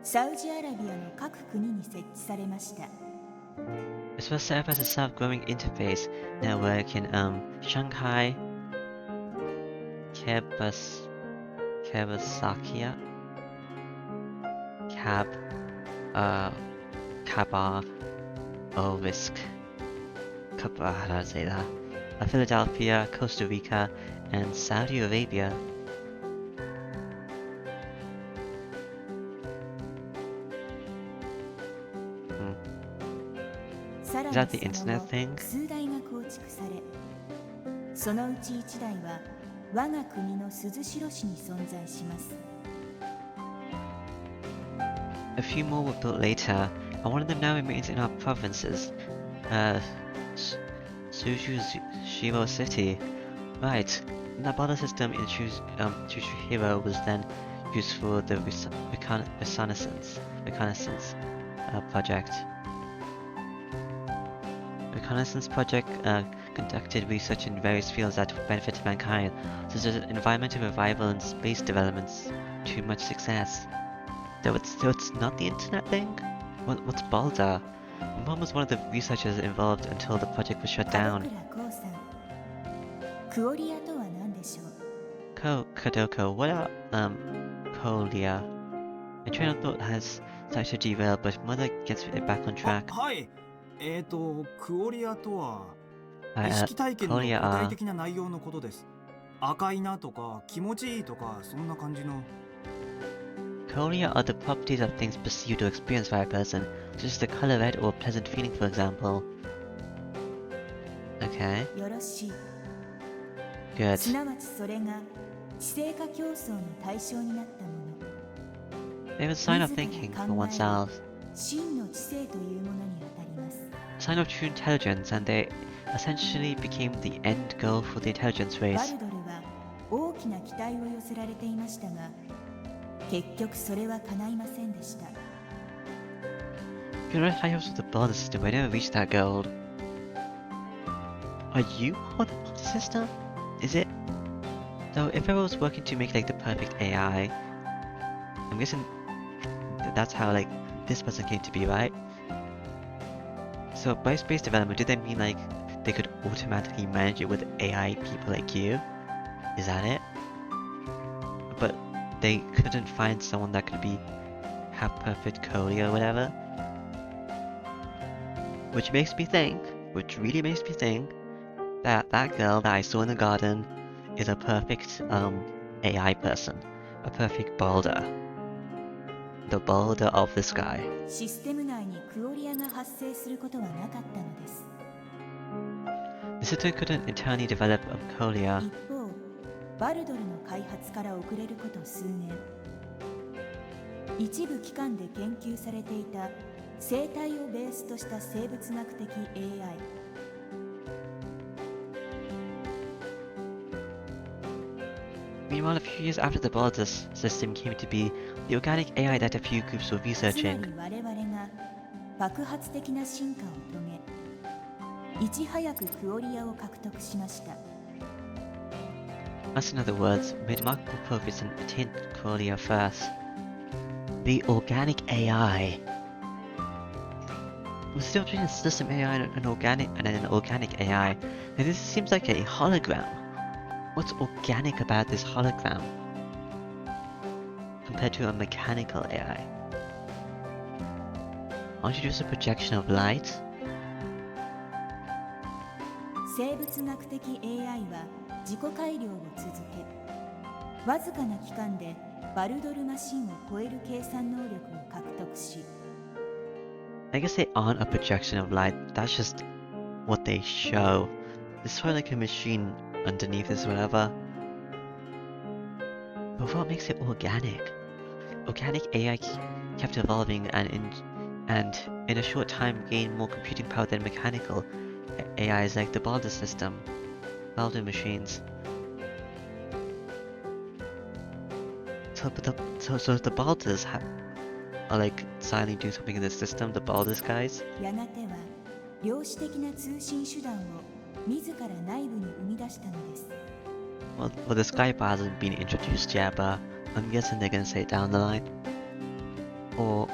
サウジアラビアの各国に設置されました。 It was set up as a self-growing interface network in Shanghai, Kebasakia, Kabar, Ovisk, how do I say that? Philadelphia, Costa Rica, and Saudi Arabia. Hmm. さら Is に that the その internet 後 thing? 数台が構築され、そのうち1台は我が国の鈴代市に存在します。 A few more were built later, and one of them now remains in our provinces. Shiro City. Right. The Baldr system in Shiro was then used for the reconnaissance project. Reconnaissance project conducted research in various fields that would benefit mankind, such as environmental revival and space developments, to much success. So it's not the internet thing? What's Baldr? Mom was one of the researchers involved until the project was shut 門 down. 倉光さん、クオリアとは何でしょう。 Kodoko, what are Kolia? My train of thought has started to derail, but mother gets it back on あ track. はい。クオリアとは I, 意識体験の具 Kolia 体 are 的な内容のことです。赤いなとか気持ちいいとかそんな感じの。 Kolia are the properties of things perceived or experienced by a person, such as the color red or pleasant feeling, for example. Okay, よろしい。 good. すなわちそれが知性化競争の対象になったもの。 They were a sign of thinking for oneself, 真の知性というものにあたります。 a sign of true intelligence, and they essentially became the end goal for the intelligence バ race. ルドルは大きな期待を寄せられていましたが、結局それは叶いませんでした。 You know, high hopes of the Baldr system, I never reached that goal. Are you on the Baldr system? Is it? So if I was working to make like the perfect AI, I'm guessing that's how like this person came to be, right? So by space development, did that mean like they could automatically manage it with AI people like you? Is that it? But they couldn't find someone that could have perfect code or whatever? Which really makes me think that that girl that I saw in the garden is a perfect AI person. A perfect Baldr. The Baldr of the sky. システム内にクオリアが発生することはなかったのです。 The system couldn't internally develop Kolia. 一方、バルドルの開発から遅れること数年、一部機関で研究されていた生態をベースとした生物学的 AI。 Meanwhile, a few years after the Baldr system came to be, the organic AI that a few groups were つま researching り我々が爆発的な進化を遂げ、いち早くクオリアを獲得しました。 us, in other words, made remarkable progress and attained Kolia first. The organic AI. We're still treating the system AI and an organic AI. Now this seems like a hologram. What's organic about this hologram compared to a mechanical AI? Aren't you just a projection of light? 生物学的 AI は自己改良を続け、わずかな期間でバルドルマシンを超える計算能力を獲得し、 I guess they aren't a projection of light, that's just what they show. There's sort of like a machine underneath this whatever. But what makes it organic? Organic AI kept evolving and in a short time gained more computing power than mechanical AIs like the Baldr system, Baldr machines. So the Baldrs are like silently doing something in the system, the Baldr Skies. やがては量子的な通信手段を自ら内部に生み出したのです。 Well, the Sky bar hasn't been introduced yet, but I'm guessing they're gonna say it down the line. Or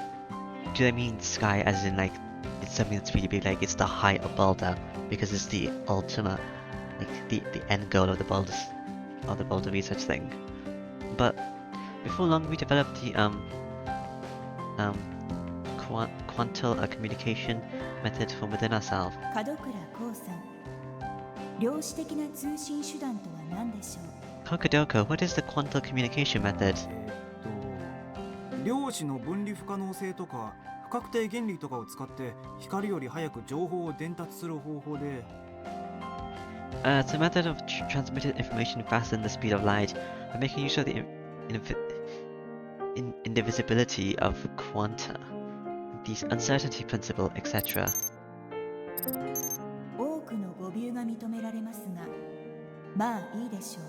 do they mean Sky as in like it's something that's really big, like it's the height of Baldr because it's the ultimate, like the end goal of the Baldr research thing. But before long, we developed the quantal communication method from within ourselves. 門倉光さん、量子的な通信手段とは何でしょう。 Kokadoko, what is the quantal communication method? 量子の分離不可能性とか不確定原理とかを使って光より早く情報を伝達する方法で、 It's a method of transmitting information faster than the speed of light by making use of the indivisibility of quanta, the uncertainty principle, etc. 多くの誤謬が認められますが、まあいいでしょう。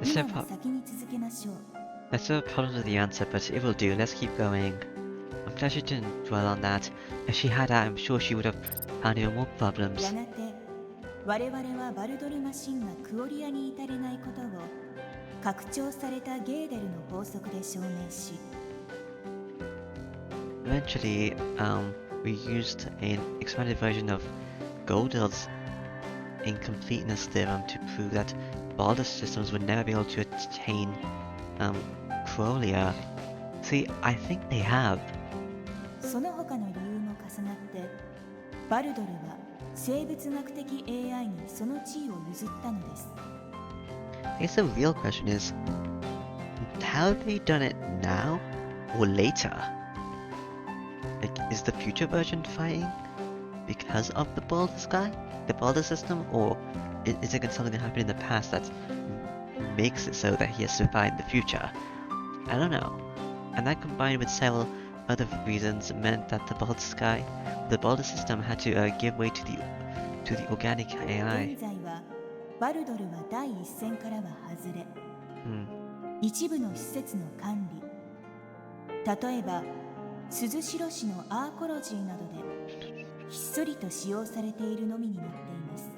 There's 今 no は先に続けましょう。 There's no problem with the answer, but it will do. Let's keep going. I'm glad she didn't dwell on that. If she had, I'm sure she would have found even more problems. やがて我々はバルドルマシンがクオリアに至れないことを拡張されたゲーデルの法則で証明し、 Eventually, we used an expanded version of Gödel's incompleteness theorem to prove that Baldr systems would never be able to attain Qualia. See, I think they have. その他の理由も重なってバルドルは生物学的 AI にその地位を譲ったのです。 I guess the real question is, have they done it now or later? Like, is the future version fighting because of the Baldr Sky, the Baldr system, or is it something that happened in the past that makes it so that he has to fight in the future? I don't know. And that combined with several other reasons meant that the Baldr system had to give way to the organic AI. 現在はバルドルは第一線からは外れ、 一部の施設の管理、例えば鈴代市のアーコロジーなどでひっそりと使用されているのみになっています。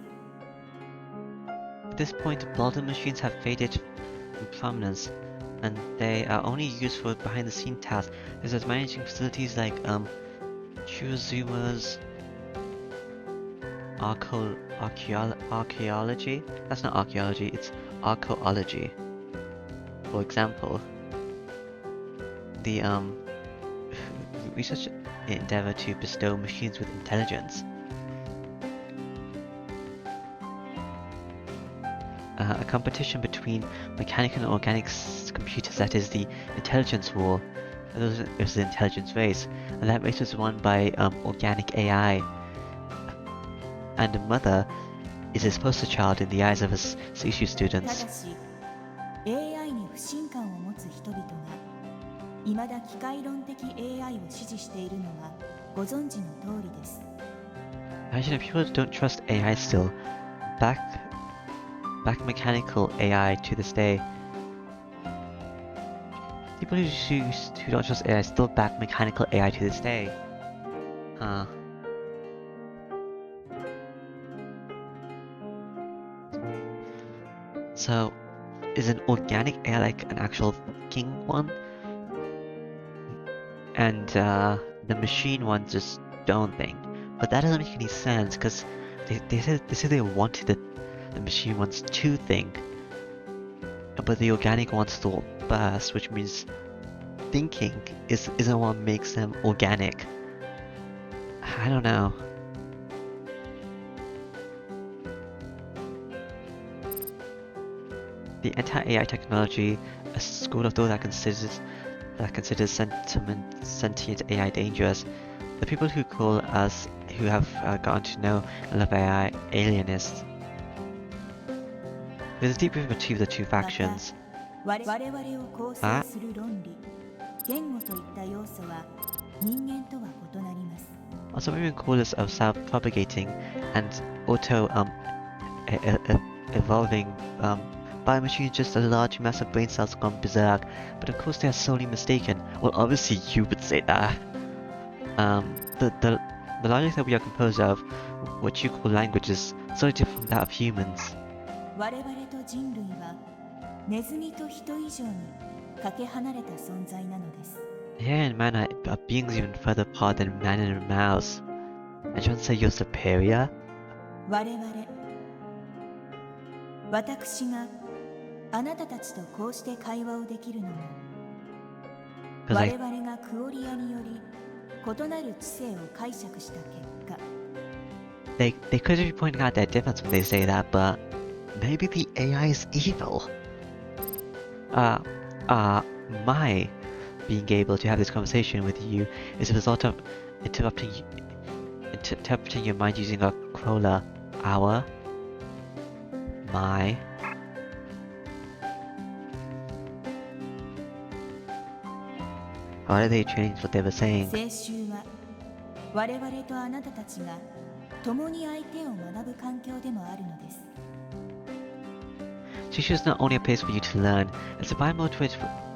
At this point, Baldr machines have faded from prominence, and they are only used for behind-the-scene tasks, such as managing facilities like Chuzuma's archaeology. That's not archaeology; it's archaeology. For example, the research endeavor to bestow machines with intelligence. A competition between mechanical and organic computers, that is the intelligence war. It was the intelligence race, and that race was won by organic AI. And the mother is his poster child in the eyes of his CSU た students. だし AI に不信感を持つ人々が未だ機械論的 AI を支持しているのはご存知の通りです。 Imagine if people don't trust AI still. Back mechanical AI to this day. People who don't trust AI still back mechanical AI to this day. Huh. So, is an organic AI like an actual thinking one? And the machine ones just don't think. But that doesn't make any sense because they said they wanted the machine ones to think. But the organic ones thought first, which means thinking isn't what makes them organic. I don't know. The anti-AI technology, a school of thought that considers sentient AI dangerous. The people who call us, who have gotten to know and love AI, alienists. There's a deep rift between the two factions. 我々を構成する論理、言語といった要素は人間とは異なります。 Also, women call us of self-propagating and evolving biomachines, just a large mass of brain cells gone berserk. But of course, they are sorely mistaken. Well, obviously, you would say that. The logic that we are composed of, what you call language, is so different from that of humans. 我々と人類はネズミと人以上にかけ離れた存在なのです。 Here in man are beings even further apart than man and a mouse. And you want to say you're superior? 我々、私があなたたちとこうして会話をできるのも、 Because 我々がクオリアにより異なる知性を解釈した結果、 they could be pointing out their difference when they say that, but maybe the AI is evil. My being able to have this conversation with you is a result of interrupting your mind using a crawler. My. Why did they change what they were saying? 聖集は我々とあなたたちが共に相手を学ぶ環境でもあるのです。 Shishu is not only a place for you to learn, it's a bi-motorway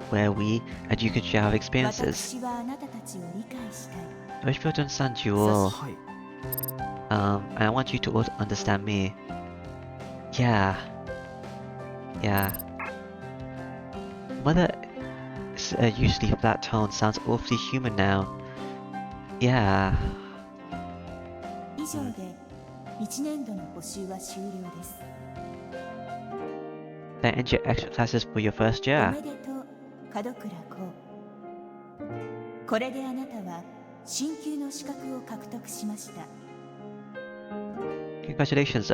where we and you can share our experiences. 私はあなたたちを理解したい。 I wish to understand you all. はい。 And I want you to all understand me. Yeah. Mother usually flat tone sounds awfully human now. Yeah. 以上で1年度の補習は終了です。 Then end your extra classes for your first お year. めでとう、門倉こう。これであなたは進級の資格を獲得しました。 Congratulations,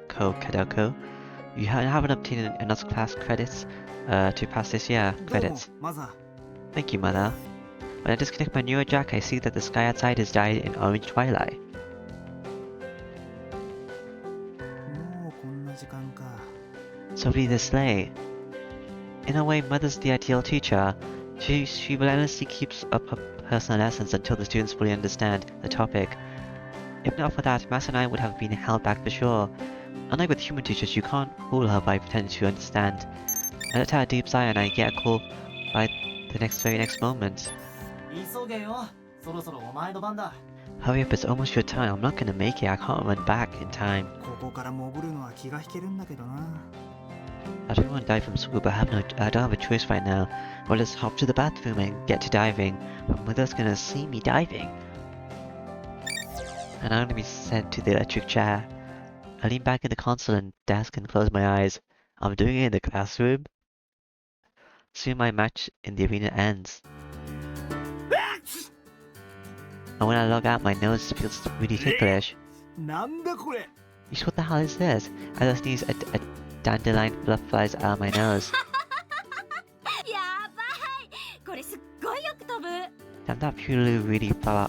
Kadoko. You haven't obtained enough class credits to pass this year. どうも Credits. マザ Thank you, Mother. When I disconnect my neurojack, I see that the sky outside is dyed in orange twilight. ー。もうこんな時間か。 So read the sleigh. In a way, Mother's the ideal teacher. She relentlessly keeps up her personal lessons until the students fully understand the topic. If not for that, Mass and I would have been held back for sure. Unlike with human teachers, you can't fool her by pretending to understand. I let her a deep sigh and I get a call by the very next moment. 急げよ、そろそろお前の番だ。 Hurry up, it's almost your time. I'm not gonna make it. I can't run back in time. ここから潜るのは気が引けるんだけどな。 I don't want to dive from school, but I don't have a choice right now. I'll just hop to the bathroom and get to diving. But Mother's gonna see me diving. And I'm gonna be sent to the electric chair. I lean back in the console and desk and close my eyes. I'm doing it in the classroom. Soon my match in the arena ends. And when I log out, my nose feels really ticklish. なんだこれ。 What the hell is this? I just sneeze a dandelion fluff flies out of my nose. やばい、これすっごいよく飛ぶ。 I'm not really far.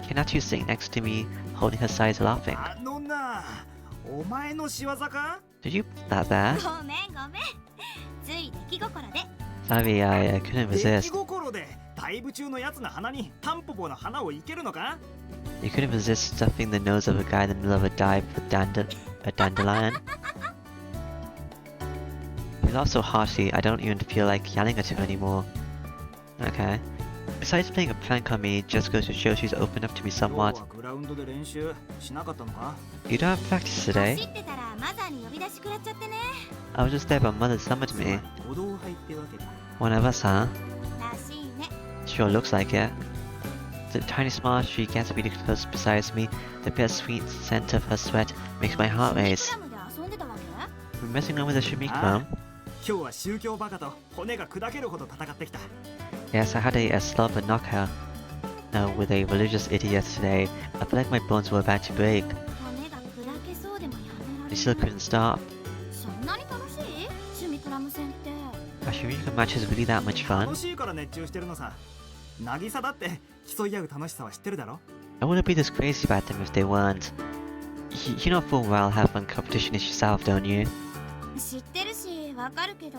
Can Natsu sitting next to me, holding her sides, laughing? あのな、お前の仕業か？ Did you put that there? ごめんごめん。つい出来心で。 Sorry, I couldn't 出来 resist. 心でダイブ中のやつの鼻にタンポポの花をいけるのか？ You couldn't resist stuffing the nose of a guy in the middle of a dive with a dandelion? He laughed so harshly, I don't even feel like yelling at him anymore. Okay. Besides playing a prank on me, just goes to show she's opened up to me 今 somewhat. 日はグラウンドで練習しなかったのか？ You don't have practice today? 走ってたらマザーに呼び出し食らっちゃってね。 I was just there, but Mother summoned me. 歩道入ってわけだ。 One of us, huh? らしいね。 Sure looks like it. The tiny smile she gets really close beside me, the bittersweet scent of her sweat makes my heart シミ race. クラムで遊んでたわけ？ We're messing around with the Shimikram. 今日は宗教バカと骨が砕けるほど戦ってきた。 Yes, I had a slobber knockout with a religious idiot today. I felt like my bones were about to break. 骨が砕けそうでもやめら He still couldn't stop. そんなに楽しい趣味クラム戦って。 Are Shurika matches really that much fun? 楽しいから熱中してるのさ。渚だって競い合う楽しさは知ってるだろ。 I wouldn't be this crazy about them if they weren't. You know full well how fun competition is yourself, don't you? 知ってるしわかるけど、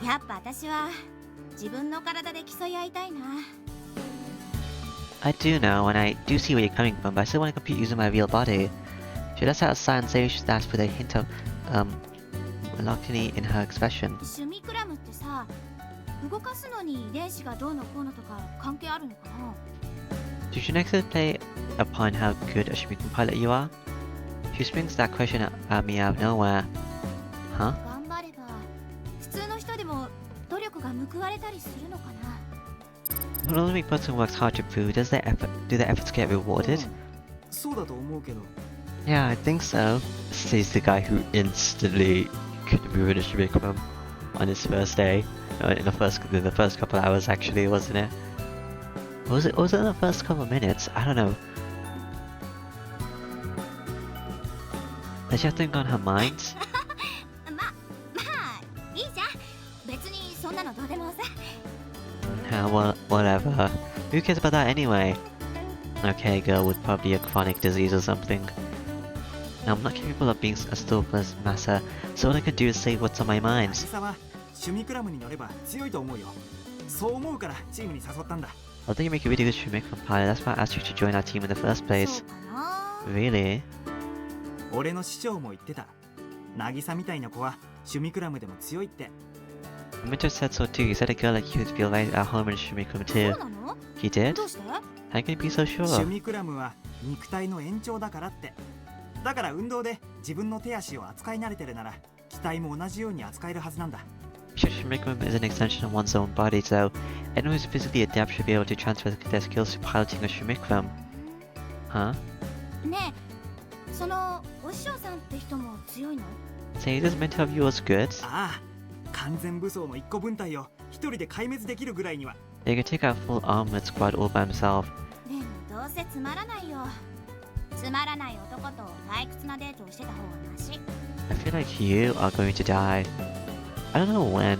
やっぱ私は自分の体で競い合いたいな。 I do know, and I do see where you're coming from, but I still want to compete using my real body. She does have a sensation that's with a hint of, melancholy in her expression. 趣味クラムってさ、動かすのに遺伝子がどうのこうのとか関係あるのかな。 Did you next play upon how good a Shuriken pilot you are? She springs that question at me out of nowhere. Huh? 頑張れば普通の人でも努力が報われたりするのかな。 When an Olympic person works hard to prove, do their efforts get rewarded? そうだと思うけど。 Yeah, I think so. Says the guy who instantly could ruin a Shuriken on his first day. In the first couple hours, actually, wasn't it? Was it in the first couple of minutes? I don't know. Does she have to think on her mind? まあいいじゃん。別にそんなのどうでもさ。 Well, whatever. Who cares about that anyway? Okay, girl with probably a chronic disease or something. Now, I'm not capable of being a stillness master, so all I can do is say what's on my mind. 渚は趣味クラムに乗れば強いと思うよ。そう思うからチームに誘ったんだ。 I think you make a really good Shuriken pilot, that's why I asked you to join our team in the first そ place. うかな。 Really? 俺の師匠も言ってた。渚みたいな子は趣味クラムでも強いって。 Minto said so too, he said a girl like you would feel right at home in Shuriken そ too. うなの？ He did? どうして？ How can you be so 趣 sure? 味クラムは肉体の延長だからって。だから運動で自分の手足を扱い慣れてるなら機体も同じように扱えるはずなんだ。 Shuriken is an extension of one's own body, so anyone who's physically adept should be able to transfer their skills to piloting a Shuriken. Huh? ねえ、そのお師匠さんって人も強いの？ Say, is Minto of yours good? ああ、完全武装の一個分隊を一人で壊滅できるぐらいには。 They can take out full armored squad all by himself. でもどうせつまらないよ。つまらない男と退屈なデートをしてた方がマシ。 I feel like you are going to die. I don't know when.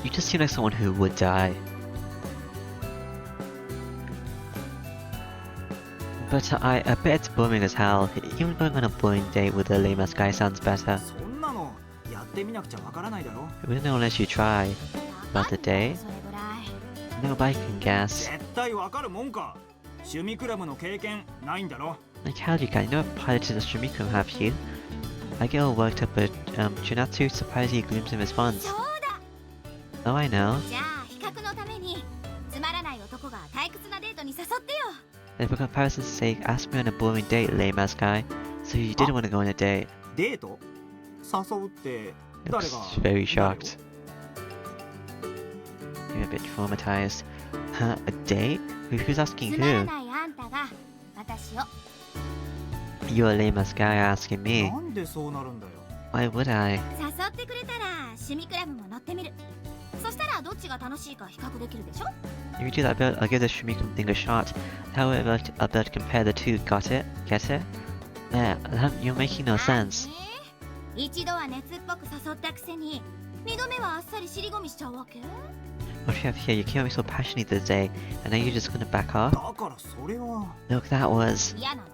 You just seem like someone who would die. But I bet it's boring as hell. Even going on a boring date with a lame-ass guy sounds better. そんなのやってみなくちゃわからないだろ。 We don't know unless you try. わ But か the んない day? よそれぐらい。 Nobody can guess. 絶対わかるもんか。趣味クラムの経験ないんだろ。 Like how you can? You never piloted a Shuriken, have you? I get all worked up, but Junatsu surprisingly glooms in response. そうだ。 Oh, I know. じゃあ比較のためにつまらない男が退屈なデートに誘ってよ。 And for comparison's sake, ask me on a boring date, lame-ass guy. So you didn't want to go on a date. デート誘うって誰 Looks が very shocked. You're a bit traumatized. Huh? A date? Who's asking つまら who? ないあんたが私を。 You're a lame-ass guy asking な me. んでそうなるんだよ。 Why would I? 誘ってくれたら趣味クラブも乗ってみる。そしたらどっちが楽しいか比較できるでしょ。 If you do that, I'll give the Shuriken thing a shot. However, I'll be able to compare the two. Got it? Get it? Yeah, you're making no sense. 一度は熱っぽく誘ったくせに二度目はあっさり尻込みしちゃうわけ？ What do you have here? You came at me so passionately the other day, and now you're just gonna back off? だからそれは Look, that was... 嫌なの？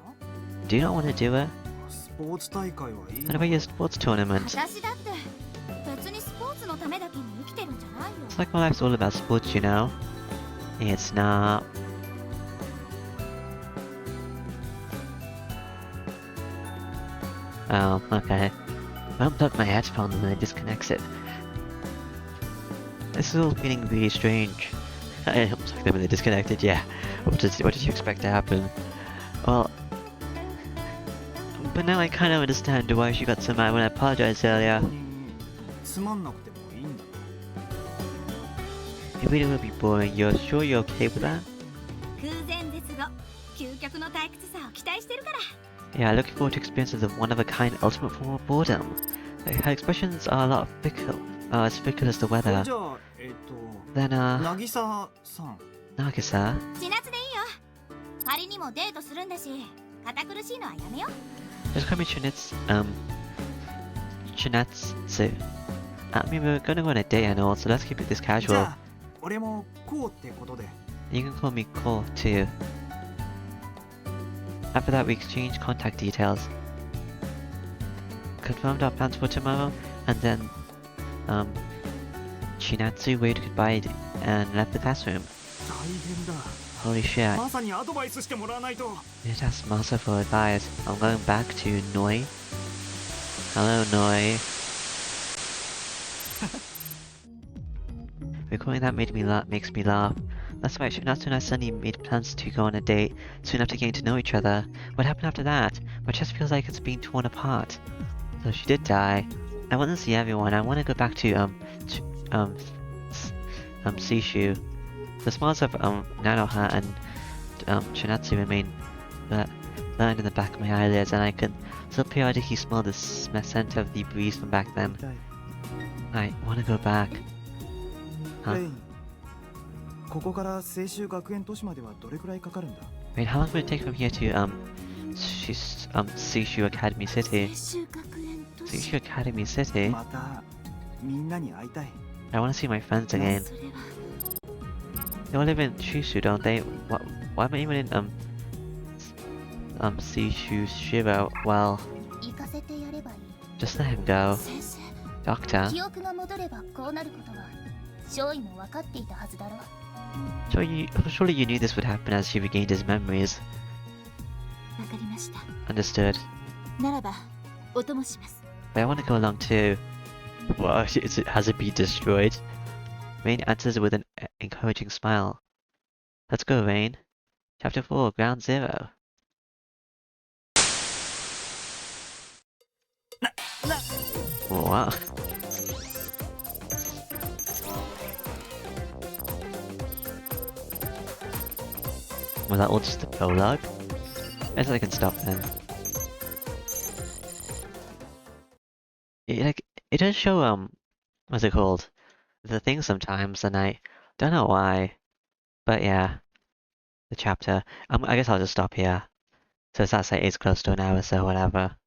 Do you not want to do it? スポーツ大会はいい What about your sports tournament? 私だって別にスポーツのためだけに生きてるんじゃないよ。 It's like my life's all about sports, you know? It's not. Oh, okay. I unplugged my headphones and then it disconnects it. This is all feeling really strange. I unplugged them and they disconnected, yeah. What did you expect to happen? Well... But now I kind of understand why she got so mad when I apologized earlier. 本当につまんなくてもいいんだ。 It really will be boring. You're sure you're okay with that? 空前絶後究極の退屈さを期待してるから。 Yeah, looking forward to experiences of one-of-a-kind ultimate form of boredom. Her expressions are a lot fickle, as fickle as the それ weather. じゃあ渚Then, さん。 Nagisa? 千夏でいいよ。仮にもデートするんだし、堅苦しいのはやめよう。 Just call me Chinatsu. I mean, we're gonna go on a date and all, so let's keep it this じ casual. ゃあ俺もこうってことで。 You can call me Ko too. After that, we exchanged contact details. Confirmed our plans for tomorrow, and then, Chinatsu waved goodbye and left the classroom. 大変だ。 Holy shit. マサにアドバイスしてもらわないと。 Just ask Masa for advice. I'm going back to Noi. Hello, Noi. Recording that makes me laugh. That's right, Shinatsu and I suddenly made plans to go on a date soon after getting to know each other. What happened after that? My chest feels like it's being torn apart. So she did die. I want to see everyone. I want to go back to Seishu. The smiles of Nanoha and Shinatsu remain burned in the back of my eyelids, and I can still periodically smell the scent of the breeze from back then. I want to go back. レイン、ここから青州学園都市まではどれくらいかかるんだ？ Wait, how long would it take from here to Seishu Academy City? 青州学園都市。 Seishu Academy City? またみんなに会いたい。 I want to see my friends again. それは They all live in Shushu, don't they? Why am I even in Seishu Shiro? Well, 行かせてやればいい。 just let him go. 先生、 Doctor. 記憶が戻ればこうなることは少尉も分かっていたはずだろう。 Surely you knew this would happen as he regained his memories. わかりました。 Understood. ならばお供します。 But I want to go along too. Well, has it been destroyed? Rain answers with an encouraging smile. Let's go, Rain. Chapter 4, Ground Zero. Wow. Was that all just the prologue? I guess I can stop then. It does show what's it called? The thing sometimes, and I don't know why. But yeah. The chapter. I guess I'll just stop here. So it's close to an hour, so whatever.